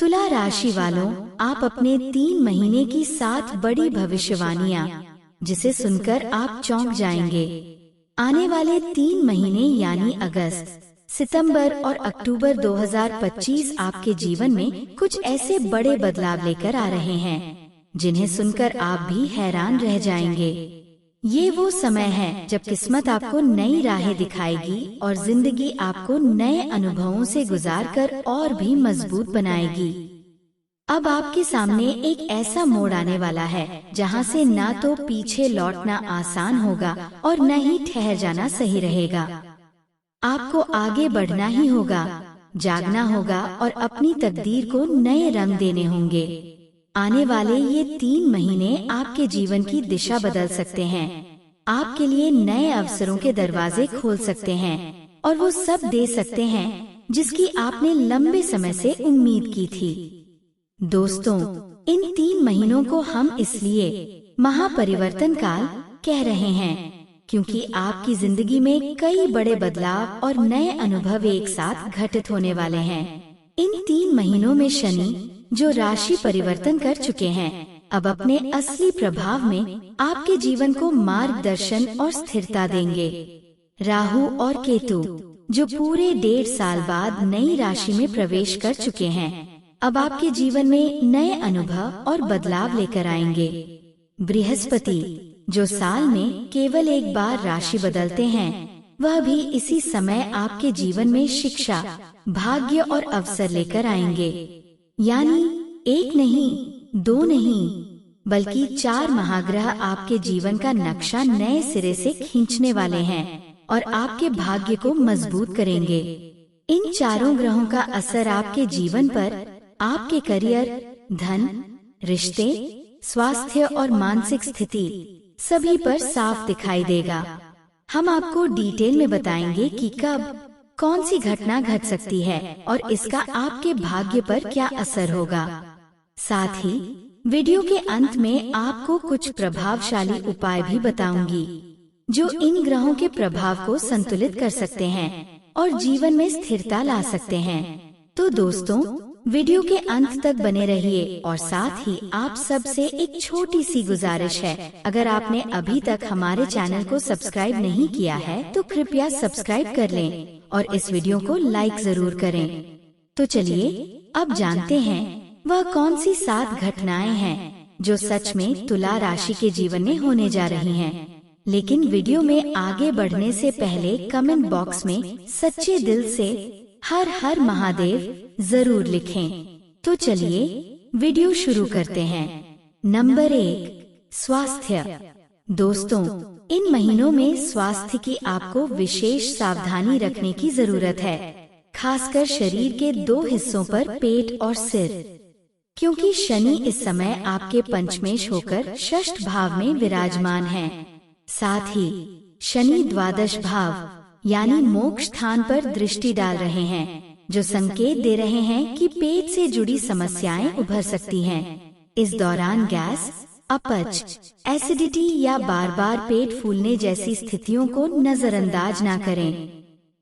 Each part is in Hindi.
तुला राशि वालों, आप अपने 3 महीने की 7 बड़ी भविष्यवाणियां, जिसे सुनकर आप चौंक जाएंगे। आने वाले 3 महीने यानी अगस्त, सितंबर और अक्टूबर 2025 आपके जीवन में कुछ ऐसे बड़े बदलाव लेकर आ रहे हैं जिन्हें सुनकर आप भी हैरान रह जाएंगे। ये वो समय है जब किस्मत आपको नई राहें दिखाएगी और जिंदगी आपको नए अनुभवों से गुजारकर और भी मजबूत बनाएगी। अब आपके सामने एक ऐसा मोड़ आने वाला है जहां से ना तो पीछे लौटना आसान होगा और न ही ठहर जाना सही रहेगा। आपको आगे बढ़ना ही होगा, जागना होगा और अपनी तकदीर को नए रंग देने होंगे। आने वाले ये 3 महीने आपके जीवन की दिशा बदल सकते हैं, आपके लिए नए अवसरों के दरवाजे खोल सकते हैं और वो सब दे सकते हैं जिसकी आपने लंबे समय से उम्मीद की थी। दोस्तों, इन 3 महीनों को हम इसलिए महापरिवर्तन काल कह रहे हैं क्योंकि आपकी जिंदगी में कई बड़े बदलाव और नए अनुभव एक साथ घटित होने वाले हैं। इन 3 महीनों में शनि, जो राशि परिवर्तन कर चुके हैं, अब अपने असली प्रभाव में आपके जीवन को मार्गदर्शन और स्थिरता देंगे। राहु और केतु, जो पूरे 1.5 साल बाद नई राशि में प्रवेश कर चुके हैं, अब आपके जीवन में नए अनुभव और बदलाव लेकर आएंगे। बृहस्पति, जो साल में केवल एक बार राशि बदलते हैं, वह भी इसी समय आपके जीवन में शिक्षा, भाग्य और अवसर लेकर आएंगे। यानी 1 नहीं, 2 नहीं, बल्कि 4 महाग्रह आपके जीवन का नक्शा नए सिरे से खींचने वाले हैं और आपके भाग्य को मजबूत करेंगे। इन चारों ग्रहों का असर आपके जीवन पर, आपके करियर, धन, रिश्ते, स्वास्थ्य और मानसिक स्थिति सभी पर साफ दिखाई देगा। हम आपको डिटेल में बताएंगे कि कब कौन सी घटना घट सकती है और इसका आपके भाग्य पर क्या असर होगा। साथ ही वीडियो के अंत में आपको कुछ प्रभावशाली उपाय भी बताऊंगी जो इन ग्रहों के प्रभाव को संतुलित कर सकते हैं और जीवन में स्थिरता ला सकते हैं। तो दोस्तों, वीडियो के अंत तक बने रहिए और साथ ही आप सबसे एक छोटी सी गुजारिश है, अगर आपने अभी तक हमारे चैनल को सब्सक्राइब नहीं किया है तो कृपया सब्सक्राइब कर लें और इस वीडियो को लाइक जरूर करें। तो चलिए अब जानते हैं वह कौन सी 7 घटनाएं हैं जो सच में तुला राशि के जीवन में होने जा रही हैं। लेकिन वीडियो में आगे बढ़ने से पहले कमेंट बॉक्स में सच्चे दिल से हर हर महादेव जरूर लिखें। तो चलिए वीडियो शुरू करते हैं। नंबर 1, स्वास्थ्य। दोस्तों, इन महीनों में स्वास्थ्य की आपको विशेष सावधानी रखने की जरूरत है, खासकर शरीर के 2 हिस्सों पर, पेट और सिर, क्योंकि शनि इस समय आपके पंचमेश होकर षष्ठ भाव में विराजमान है। साथ ही शनि द्वादश भाव यानी मोक्ष स्थान पर दृष्टि डाल रहे हैं, जो संकेत दे रहे हैं कि पेट से जुड़ी समस्याएं उभर सकती हैं। इस दौरान गैस, अपच, एसिडिटी या बार बार पेट फूलने जैसी स्थितियों को नजरअंदाज ना करें।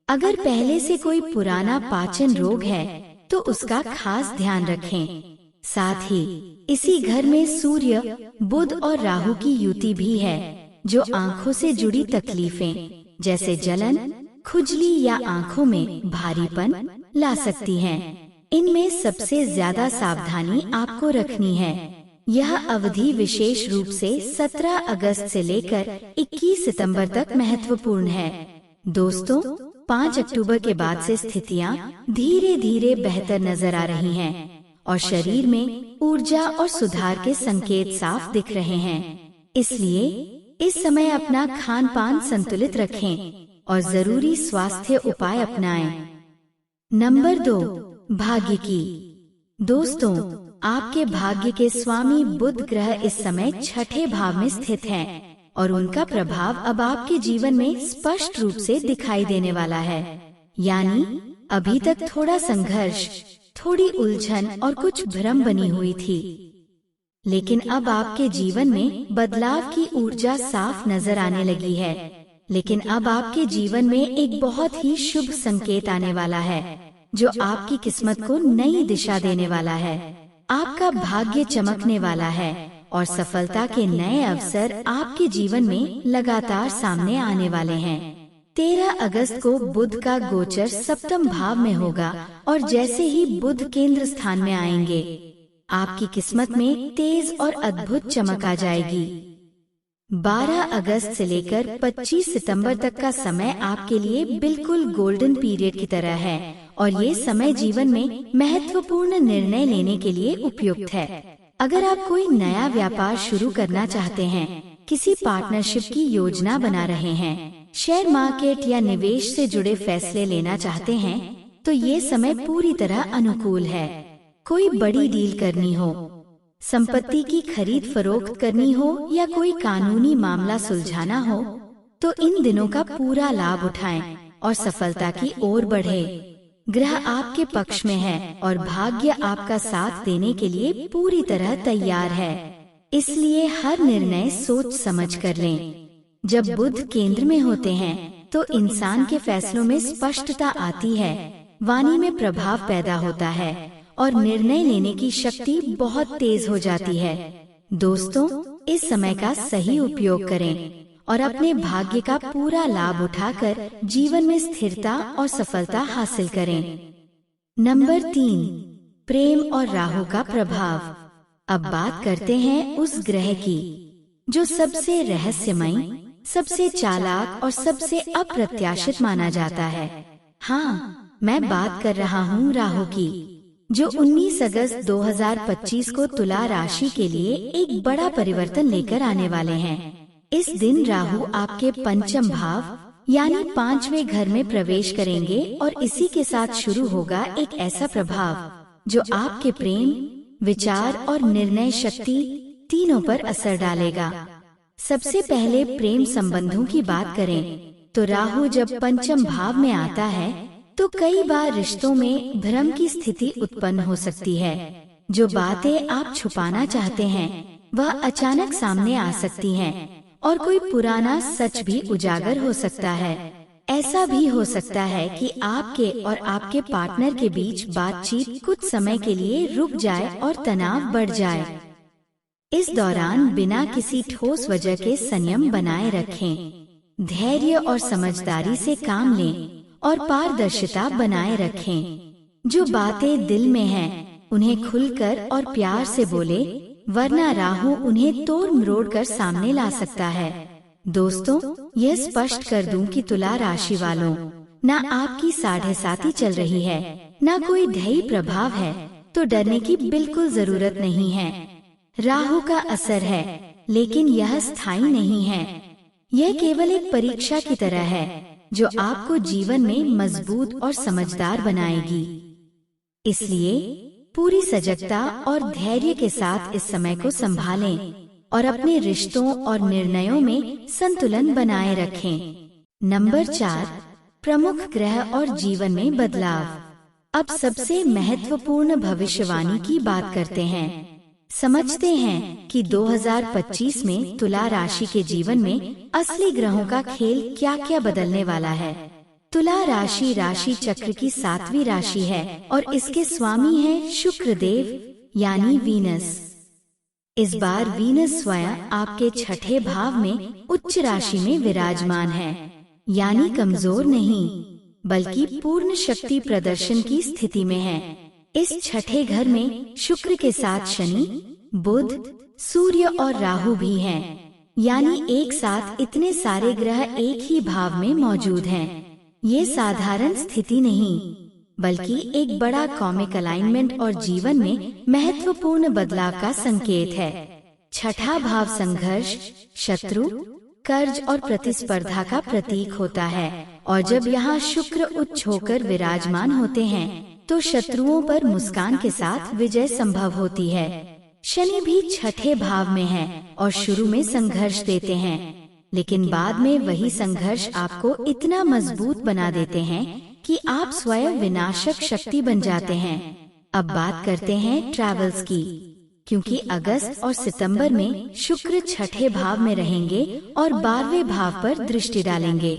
अगर पहले से कोई पुराना पाचन रोग है तो उसका खास ध्यान रखें। साथ ही इसी घर में सूर्य, बुध और राहु की युति भी है, जो आँखों से जुड़ी तकलीफें जैसे जलन, खुजली या आँखों में भारीपन ला सकती हैं। इनमें सबसे ज्यादा सावधानी आपको रखनी है। यह अवधि विशेष रूप से 17 अगस्त से लेकर 21 सितंबर तक महत्वपूर्ण है। दोस्तों, 5 अक्टूबर के बाद से स्थितियां धीरे धीरे बेहतर नजर आ रही हैं और शरीर में ऊर्जा और सुधार के संकेत साफ दिख रहे हैं। इसलिए इस समय अपना खान पान संतुलित रखें और जरूरी स्वास्थ्य उपाय अपनाएं। नंबर 2, भाग्य की। दोस्तों, आपके भाग्य के स्वामी बुध ग्रह इस समय 6ठे भाव में स्थित हैं और उनका प्रभाव अब आपके जीवन में स्पष्ट रूप से दिखाई देने वाला है। यानी अभी तक थोड़ा संघर्ष, थोड़ी उलझन और कुछ भ्रम बनी हुई थी, लेकिन अब आपके जीवन में बदलाव की ऊर्जा साफ नजर आने लगी है। लेकिन अब आपके जीवन में एक बहुत ही शुभ संकेत आने वाला है, जो आपकी किस्मत को नई दिशा देने वाला है। आपका भाग्य चमकने वाला है और सफलता के नए अवसर आपके जीवन में लगातार सामने आने वाले हैं। 13 अगस्त को बुध का गोचर सप्तम भाव में होगा और जैसे ही बुध केंद्र स्थान में आएंगे, आपकी किस्मत में तेज और अद्भुत चमक आ जाएगी। 12 अगस्त से लेकर 25 सितंबर तक का समय आपके लिए बिल्कुल गोल्डन पीरियड की तरह है और ये समय जीवन में महत्वपूर्ण निर्णय लेने के लिए उपयुक्त है। अगर आप कोई नया व्यापार शुरू करना चाहते हैं, किसी पार्टनरशिप की योजना बना रहे हैं, शेयर मार्केट या निवेश से जुड़े फैसले लेना चाहते हैं, तो ये समय पूरी तरह अनुकूल है। कोई बड़ी डील करनी हो, संपत्ति की खरीद फरोख्त करनी हो या कोई कानूनी मामला सुलझाना हो, तो इन दिनों का पूरा लाभ उठाएं और सफलता की ओर बढ़े। ग्रह आपके पक्ष में है और भाग्य आपका साथ देने के लिए पूरी तरह तैयार है। इसलिए हर निर्णय सोच समझ कर लें। जब बुध केंद्र में होते हैं तो इंसान के फैसलों में स्पष्टता आती है, वाणी में प्रभाव पैदा होता है और निर्णय लेने की शक्ति बहुत तेज हो जाती है। दोस्तों, इस समय का सही उपयोग करें और अपने भाग्य का पूरा लाभ उठाकर जीवन में स्थिरता और सफलता हासिल करें। नंबर 3, प्रेम और राहु का प्रभाव। अब बात करते हैं उस ग्रह की जो सबसे रहस्यमयी, सबसे चालाक और सबसे अप्रत्याशित माना जाता है। हाँ, मैं बात कर रहा हूँ राहु की, जो 19 अगस्त 2025 को तुला राशि के लिए एक बड़ा परिवर्तन लेकर आने वाले हैं। इस दिन राहु आपके पंचम भाव यानी 5वें घर में प्रवेश करेंगे और इसी के साथ शुरू होगा एक ऐसा प्रभाव जो आपके प्रेम, विचार और निर्णय शक्ति तीनों पर असर डालेगा। सबसे पहले प्रेम संबंधों की बात करें तो राहु जब पंचम भाव में आता है तो कई बार रिश्तों में भ्रम की स्थिति उत्पन्न हो सकती है। जो बातें आप छुपाना चाहते हैं वह अचानक सामने आ सकती हैं और कोई पुराना सच भी उजागर हो सकता है। ऐसा भी हो सकता है कि आपके और आपके पार्टनर के बीच बातचीत कुछ समय के लिए रुक जाए और तनाव बढ़ जाए। इस दौरान बिना किसी ठोस वजह के संयम बनाए रखें, धैर्य और समझदारी से काम लें और पारदर्शिता बनाए रखें। जो बातें दिल में हैं, उन्हें खुलकर और प्यार से बोले, वरना राहु उन्हें तोड़ मरोड़ कर सामने ला सकता है। दोस्तों, यह स्पष्ट कर दूं कि तुला राशि वालों, न आपकी 7.5 चल रही है, न कोई दैवी प्रभाव है, तो डरने की बिल्कुल जरूरत नहीं है। राहु का असर है, लेकिन यह स्थायी नहीं है। यह केवल एक परीक्षा की तरह है जो आपको जीवन में मजबूत और समझदार बनाएगी। इसलिए पूरी सजगता और धैर्य के साथ इस समय को संभालें और अपने रिश्तों और निर्णयों में संतुलन बनाए रखें। नंबर 4, प्रमुख ग्रह और जीवन में बदलाव। अब सबसे महत्वपूर्ण भविष्यवाणी की बात करते हैं। समझते हैं कि 2025 में तुला राशि के जीवन में असली ग्रहों का खेल क्या क्या बदलने वाला है। तुला राशि राशि चक्र की 7वीं राशि है और इसके स्वामी हैं शुक्र देव यानी वीनस। इस बार वीनस स्वयं आपके 6ठे भाव में उच्च राशि में विराजमान है, यानी कमजोर नहीं बल्कि पूर्ण शक्ति प्रदर्शन की स्थिति में है। इस 6ठे घर में शुक्र के साथ शनि, बुध, सूर्य और राहु भी हैं, यानी एक साथ इतने सारे ग्रह एक ही भाव में मौजूद हैं। ये साधारण स्थिति नहीं बल्कि एक बड़ा कॉमिक अलाइनमेंट और जीवन में महत्वपूर्ण बदलाव का संकेत है। 6ठा भाव संघर्ष, शत्रु, कर्ज और प्रतिस्पर्धा का प्रतीक होता है और जब यहाँ शुक्र उच्च होकर विराजमान होते हैं तो शत्रुओं पर मुस्कान के साथ विजय संभव होती है। शनि भी 6ठे भाव में है और शुरू में संघर्ष देते हैं, लेकिन बाद में वही संघर्ष आपको इतना मजबूत बना देते हैं कि आप स्वयं विनाशक शक्ति बन जाते हैं। अब बात करते हैं ट्रैवल्स की, क्योंकि अगस्त और सितंबर में शुक्र 6ठे भाव में रहेंगे और 12वें भाव पर दृष्टि डालेंगे।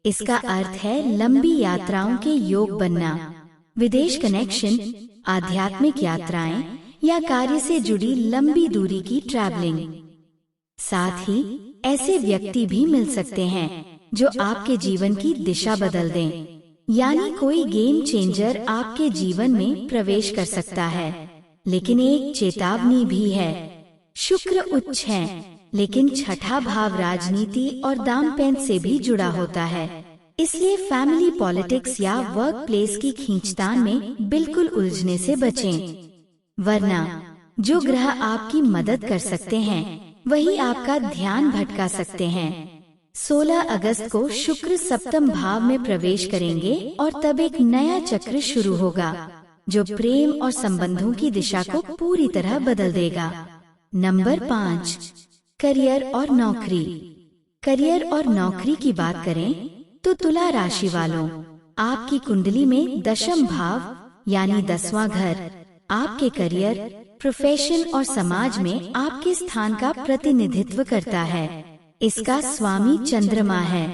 इसका अर्थ है लंबी यात्राओं के योग बनना। विदेश कनेक्शन, आध्यात्मिक यात्राएं या कार्य से जुड़ी लंबी दूरी की ट्रैवलिंग। साथ ही ऐसे व्यक्ति भी मिल सकते हैं जो आपके जीवन की दिशा बदल दें, यानी कोई गेम चेंजर आपके जीवन में प्रवेश कर सकता है। लेकिन एक चेतावनी भी है, शुक्र उच्च है, लेकिन छठा भाव राजनीति और दाम्पत्य से भी जुड़ा होता है। इसलिए फैमिली पॉलिटिक्स या वर्क प्लेस की खींचतान में बिल्कुल उलझने से बचें। वरना जो ग्रह आपकी मदद कर सकते हैं वही आपका ध्यान भटका सकते हैं। 16 अगस्त को शुक्र सप्तम भाव में प्रवेश करेंगे और तब एक नया चक्र शुरू होगा जो प्रेम और संबंधों की दिशा को पूरी तरह बदल देगा। नंबर 5, करियर और नौकरी। करियर और नौकरी की बात करें तो तुला राशि वालों, आपकी कुंडली में दशम भाव यानी 10वां घर आपके करियर, प्रोफेशन और समाज में आपके स्थान का प्रतिनिधित्व करता है। इसका स्वामी चंद्रमा है,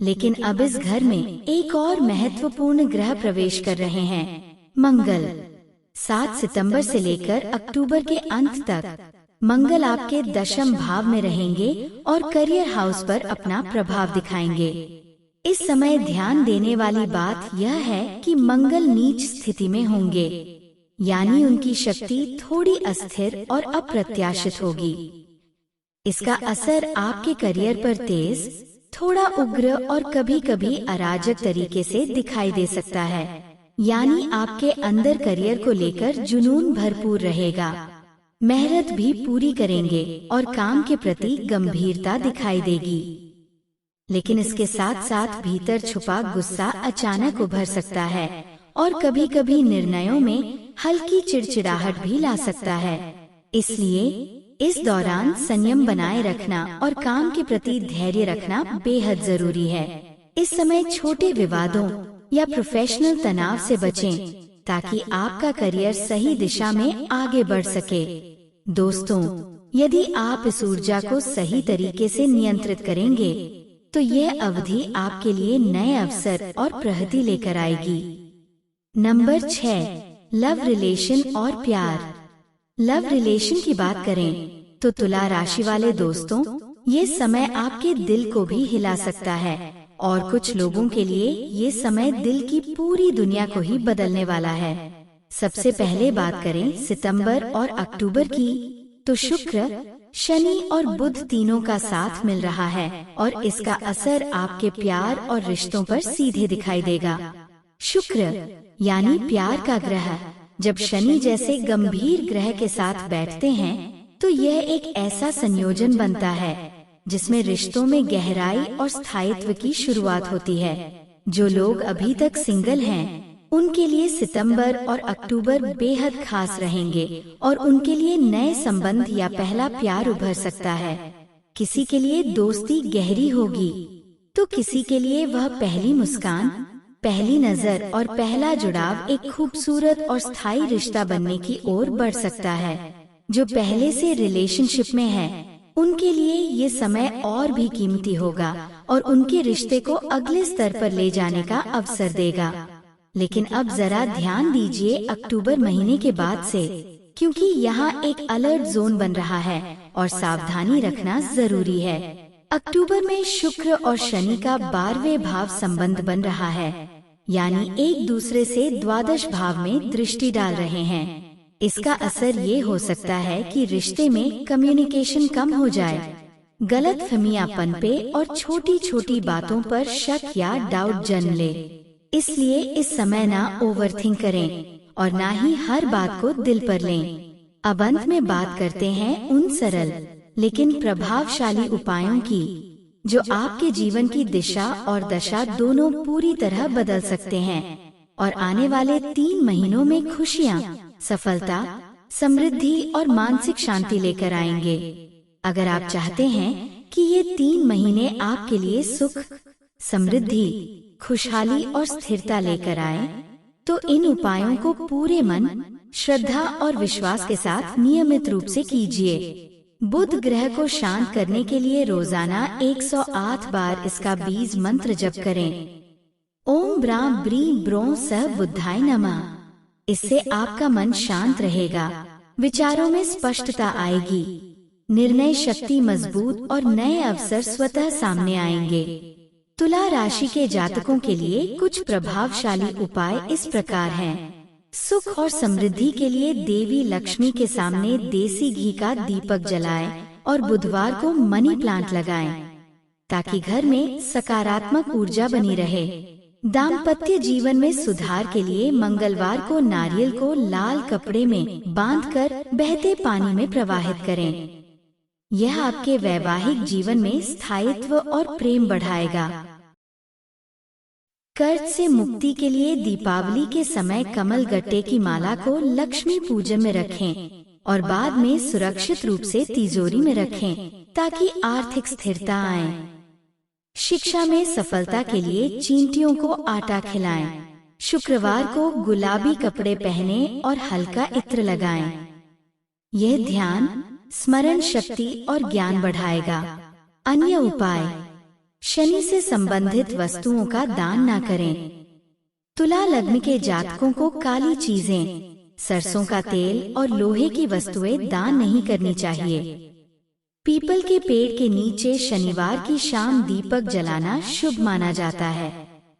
लेकिन अब इस घर में एक और महत्वपूर्ण ग्रह प्रवेश कर रहे हैं, मंगल। 7 सितंबर से लेकर अक्टूबर के अंत तक मंगल आपके दशम भाव में रहेंगे और करियर हाउस पर अपना प्रभाव दिखाएंगे। इस समय ध्यान देने वाली बात यह है कि मंगल नीच स्थिति में होंगे, यानी उनकी शक्ति थोड़ी अस्थिर और अप्रत्याशित होगी। इसका असर आपके करियर पर तेज, थोड़ा उग्र और कभी कभी अराजक तरीके से दिखाई दे सकता है, यानी आपके अंदर करियर को लेकर जुनून भरपूर रहेगा। मेहनत भी पूरी करेंगे और काम के प्रति गंभीरता दिखाई देगी, लेकिन इसके साथ साथ भीतर छुपा गुस्सा अचानक उभर सकता है और कभी कभी निर्णयों में हल्की चिड़चिड़ाहट भी ला सकता है। इसलिए इस दौरान संयम बनाए रखना और काम के प्रति धैर्य रखना बेहद जरूरी है। इस समय छोटे विवादों या प्रोफेशनल तनाव से बचें ताकि आपका करियर सही दिशा में आगे बढ़ सके। दोस्तों, यदि आप इस ऊर्जा को सही तरीके से नियंत्रित करेंगे तो यह अवधि आपके लिए नए अवसर और प्रगति लेकर आएगी। नंबर 6, लव रिलेशन और प्यार। लव रिलेशन की बात करें तो तुला राशि वाले दोस्तों, ये समय आपके दिल को भी हिला सकता है और कुछ लोगों के लिए ये समय दिल की पूरी दुनिया को ही बदलने वाला है। सबसे पहले बात करें सितंबर और अक्टूबर की, तो शुक्र, शनि और बुध तीनों का साथ मिल रहा है और इसका असर आपके प्यार और रिश्तों पर सीधे दिखाई देगा। शुक्र यानी प्यार का ग्रह जब शनि जैसे गंभीर ग्रह के साथ बैठते हैं तो यह एक ऐसा संयोजन बनता है जिसमें रिश्तों में गहराई और स्थायित्व की शुरुआत होती है। जो लोग अभी तक सिंगल हैं, उनके लिए सितंबर और अक्टूबर बेहद खास रहेंगे और उनके लिए नए संबंध या पहला प्यार उभर सकता है। किसी के लिए दोस्ती गहरी होगी तो किसी के लिए वह पहली मुस्कान, पहली नजर और पहला जुड़ाव एक खूबसूरत और स्थायी रिश्ता बनने की ओर बढ़ सकता है। जो पहले से रिलेशनशिप में है उनके लिए ये समय और भी कीमती होगा और उनके रिश्ते को अगले स्तर पर ले जाने का अवसर देगा। लेकिन अब जरा ध्यान दीजिए अक्टूबर महीने के बाद से, क्योंकि यहाँ एक अलर्ट जोन बन रहा है और सावधानी रखना जरूरी है। अक्टूबर में शुक्र और शनि का 12वें भाव संबंध बन रहा है, यानी एक दूसरे से द्वादश भाव में दृष्टि डाल रहे हैं। इसका असर ये हो सकता है कि रिश्ते में कम्युनिकेशन कम हो जाए, गलतफहमियां पनपे और छोटी छोटी बातों पर शक या डाउट जन्म ले। इसलिए इस समय ना ओवरथिंक करें और ना ही हर बात को दिल पर लें। अब अंत में बात करते हैं उन सरल लेकिन प्रभावशाली उपायों की जो आपके जीवन की दिशा और दशा दोनों पूरी तरह बदल सकते हैं और आने वाले 3 महीनों में खुशियाँ, सफलता, समृद्धि और मानसिक शांति लेकर आएंगे। अगर आप चाहते हैं कि ये 3 महीने आपके लिए सुख, समृद्धि, खुशहाली और स्थिरता लेकर आए, तो इन उपायों को पूरे मन, श्रद्धा और विश्वास के साथ नियमित रूप से कीजिए। बुध ग्रह को शांत करने के लिए रोजाना 108 बार इसका बीज मंत्र जप करें। ओम ब्रां ब्रीं ब्रों सह बुद्धाय नमः। इससे आपका मन शांत रहेगा, विचारों में स्पष्टता आएगी, निर्णय शक्ति मजबूत और नए अवसर स्वतः सामने आएंगे। तुला राशि के जातकों के लिए कुछ प्रभावशाली उपाय इस प्रकार हैं। सुख और समृद्धि के लिए देवी लक्ष्मी के सामने देसी घी का दीपक जलाएं और बुधवार को मनी प्लांट लगाएं, ताकि घर में सकारात्मक ऊर्जा बनी रहे। दाम्पत्य जीवन में सुधार के लिए मंगलवार को नारियल को लाल कपड़े में बांधकर बहते पानी में प्रवाहित करें। यह आपके वैवाहिक जीवन में स्थायित्व और प्रेम बढ़ाएगा। कर्ज से मुक्ति के लिए दीपावली के समय कमल गट्टे की माला को लक्ष्मी पूजन में रखें और बाद में सुरक्षित रूप से तिजोरी में रखें, ताकि आर्थिक स्थिरता आए। शिक्षा में सफलता के लिए चींटियों को आटा खिलाएं। शुक्रवार को गुलाबी कपड़े पहनें और हल्का इत्र लगाएं। यह ध्यान, स्मरण शक्ति और ज्ञान बढ़ाएगा। अन्य उपाय: शनि से संबंधित वस्तुओं का दान न करें। तुला लग्न के जातकों को काली चीजें, सरसों का तेल और लोहे की वस्तुएं दान नहीं करनी चाहिए। पीपल के पेड़ के नीचे शनिवार की शाम दीपक जलाना शुभ माना जाता है।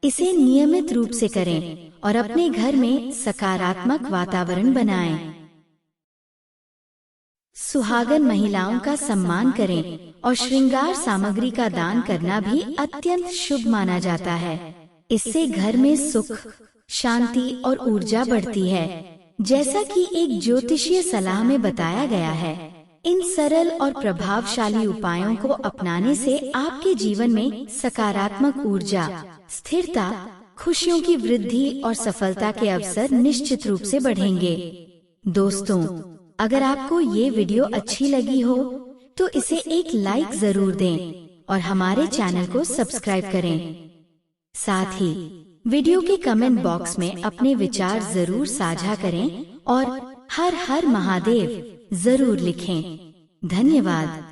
इसे नियमित रूप से करें और अपने घर में सकारात्मक वातावरण बनाएं। सुहागन महिलाओं का सम्मान करें और श्रृंगार सामग्री का दान करना भी अत्यंत शुभ माना जाता है। इससे घर में सुख, शांति और ऊर्जा बढ़ती है, जैसा कि एक ज्योतिषीय सलाह में बताया गया है। इन सरल और प्रभावशाली उपायों को अपनाने से आपके जीवन में सकारात्मक ऊर्जा, स्थिरता, खुशियों की वृद्धि और सफलता के अवसर निश्चित रूप से बढ़ेंगे। दोस्तों, अगर आपको ये वीडियो अच्छी लगी हो तो इसे एक लाइक जरूर दें और हमारे चैनल को सब्सक्राइब करें। साथ ही वीडियो के कमेंट बॉक्स में अपने विचार जरूर साझा करें और हर हर महादेव जरूर लिखें। धन्यवाद।